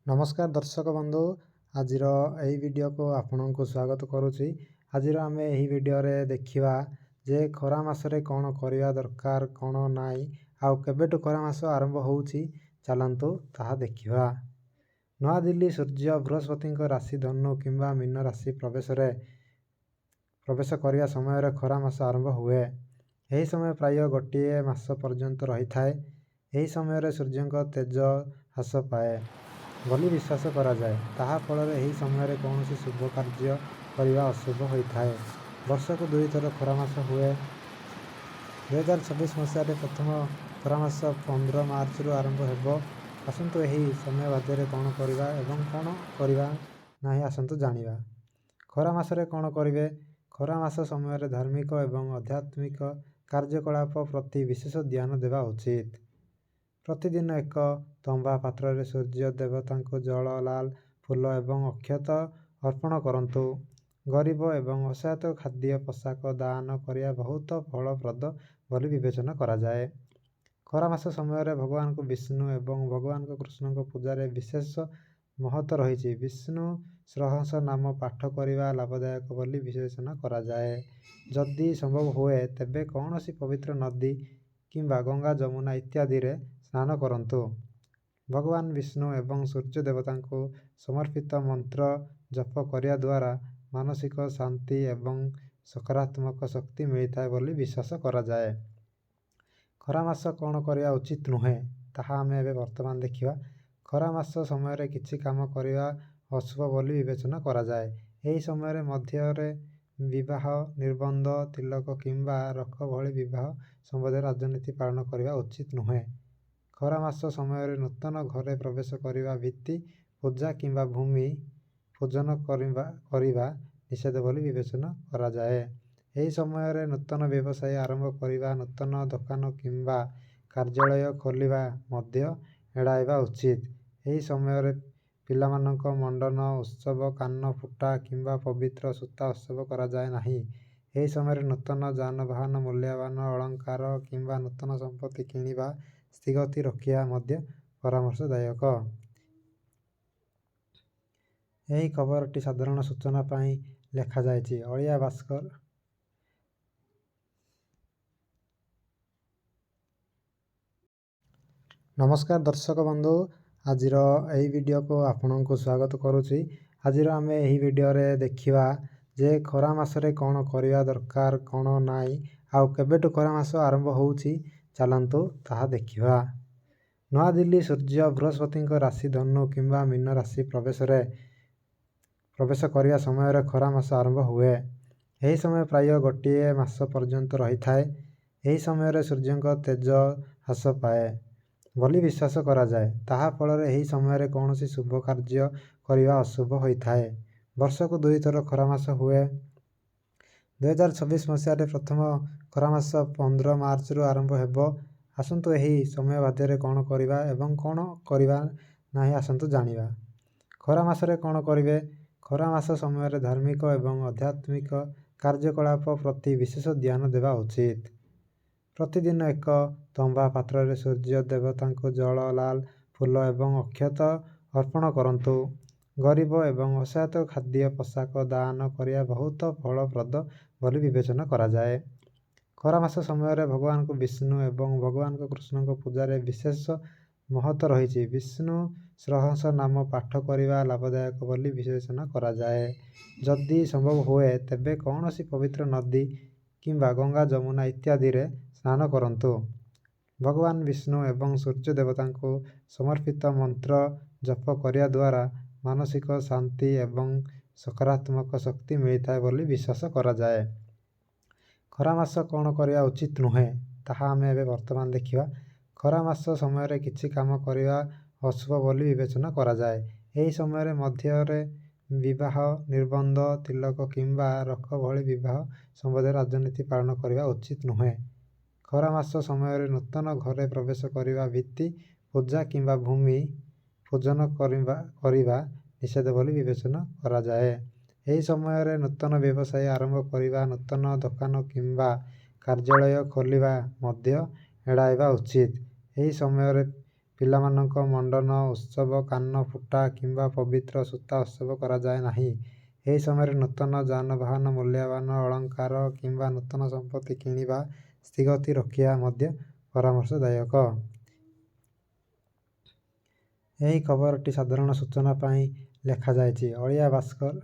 नमस्कार दर्शक बंधु आज वीडियो को आपण को स्वागत करुच्ची। आज आम यही वीडियो रे देखिबा जे खरा मासरे कौन करिया दरकार कौन नाई आउ केबेटु खरा मास आरंभ होउची चलंतु ताहा देखिबा। नवा दिल्ली सूर्य बृहस्पति राशि धनु किंबा मीन राशि प्रवेश करिया समय रे खरा मास आरंभ हुए। यही समय प्राय गोटे मास पर्यंत रही थाए। यही समय रे सूर्य तेज ह्रास पाए बोली विश्वास करा जाए। ताहा फल यही समय कौन शुभ कार्य करने अशुभ होता है। वर्ष को 2 थर खरा मास हुए। 2024 मसीह प्रथम खरा मास 15 मार्च रु आरंभ हो। आसतु यही समय बाध्य कौन करवा एवं कौन करवा नहीं आसतु जानिबा। खरा मासरे कौन करेंगे। खरा मास समय धार्मिक एवं आध्यात्मिक कार्यकलाप प्रति विशेष ध्यान देवा उचित। प्रतिदिन एक तंबा पात्र रे सूर्य देवता को जल लाल फूल एवं अक्षत अर्पण करंतु। गरीब एवं असहाय खाद्य पोशाक दान करिया बहुत फलप्रद बोली विवेचना करा जाए। खरा मास समय भगवान को विष्णु एवं भगवान को कृष्ण को पूजा विशेष महत्व रही। विष्णु सहस्रनाम नाम पाठ करने लाभदायक बोली विवेचना करा जाए। जदि संभव हुए तेबे कौन सी पवित्र नदी किंबा गंगा जमुना इत्यादि रे स्नान करंतु। भगवान विष्णु एवं सूर्य देवता को समर्पित मंत्र जप करिया द्वारा मानसिक शांति एवं सकारात्मक शक्ति मिलता है बोली विश्वास करा जाए। खरा मास कौन करवा उचित नुहे ताहा आमे एबे वर्तमान देखिबा। खरा मास समय रे किछि काम करवा अशुभ बोली विवेचना करा जाए। एही समय रे मध्य रे विवाह निबंध तिलक किंबा रख भली विवाह संबंधी राजनीति पालन करवा उचित नुहे। खरा मास समय नूतन घरे प्रवेश करने भित्ति पूजा किंबा भूमि पूजन करवा निषेध बोली विवेचना करा जाए। यही समय नूतन व्यवसाय आरंभ करवा नूतन दुकान किंबा कार्यालय खोलिबा मध्य एड़ाइबा उचित। यही समय पिलामानक मंडन उत्सव कान फुटा किंबा पवित्र सूता उत्सव करा जाए नहीं। यही समय नूतन जानवाहन मूल्यवान अलंकार किंबा नूतन संपत्ति किनिबा स्थिगति रखिया मध्य परामर्शदायक। यही खबरटी साधारण सूचना पाई लेखा जायछि। अलिया भास्कर। नमस्कार दर्शक बंधु आज यही वीडियो को आपण को स्वागत करुच्ची। आज आम यही वीडियो रे देखिबा जे खरा मासरे कौन करिया दरकार कौन नाई आउ केबेटु खरा मास आरंभ होउची चलंतु ताहा देखिबा। नवा दिल्ली सूर्य बृहस्पति राशि धनु किंबा मीन राशि प्रवेश करिया समय रे खरा मास आरंभ हुए। यही समय प्राय गोटे मास पर्यंत रही थाए। यही समय सूर्य तेज ह्रास पाए बोली विश्वास करा जाए। ताहा फल यही समय कौन शुभ कार्य करने अशुभ होता है। वर्ष को 2 थर खरा मास हुए। 2024 मसीह प्रथम खरा मास 15 मार्च रु आरंभ हो। आसतु यही समय बाध्य कौन करवा एवं कौन करवा नहीं आसतु जानिबा। खरा मासरे कौन करेंगे। खरा मास समय धार्मिक एवं आध्यात्मिक कार्यकलाप प्रति विशेष ध्यान देवा उचित। प्रतिदिन एक तंबा पात्र रे सूर्य देवता को जल लाल फूल एवं अक्षत अर्पण करंतु। गरीब एवं असहाय खाद्य पोशाक दान करिया बहुत फलप्रद बोली विवेचना करा जाए। खरा मास समय भगवान को विष्णु एवं भगवान को कृष्ण को पूजा विशेष महत्व रही। विष्णु सहस्रनाम नाम पाठ करने लाभदायक बोली विवेचना करा जाए। जदि संभव हुए तेबे कौन सी पवित्र नदी किंबा गंगा जमुना इत्यादि रे स्नान करंतु। भगवान विष्णु एवं सूर्य देवता को समर्पित मंत्र जप करिया द्वारा मानसिक शांति एवं सकारात्मक शक्ति मिलता है बोली विश्वास करा जाए। खरा मास कौन करवा उचित नुहे ताहा आमे एबे वर्तमान देखिबा। खरा मास समय किछि काम करवा अशुभ बोली विवेचना करा जाए। यही समय मध्य रे विवाह निबंध तिलक किंबा रख भली विवाह संबंधी राजनीति पालन करवा उचित नुहे। खरा मास समय नूतन घरे प्रवेश करने भित्ति पूजा किंबा भूमि पूजन करवा निषेध बोली विवेचना करा जाए। यही समय नूतन व्यवसाय आरंभ करवा नूतन दुकान किंबा कार्यालय खोलिबा मध्य एड़ाइबा उचित। यही समय ପିଲାମାନଙ୍କ ମଣ୍ଡନ ଉତ୍ସବ, କାନ ଫୁଟା କିମ୍ବା ପବିତ୍ର ସୂତା ଉତ୍ସବ କରାଯାଏ ନାହିଁ। ଏହି ସମୟରେ ନୂତନ ଯାନବାହନ, ମୂଲ୍ୟବାନ ଅଳଙ୍କାର କିମ୍ବା ନୂତନ ସମ୍ପତ୍ତି କିଣିବା ସ୍ଥଗିତ ରଖିବା ମଧ୍ୟ ପରାମର୍ଶଦାୟକ। ଏହି ଖବରଟି ସାଧାରଣ ସୂଚନା ପାଇଁ ଲେଖାଯାଇଛି। ଅଳିଆ ଭାସ୍କର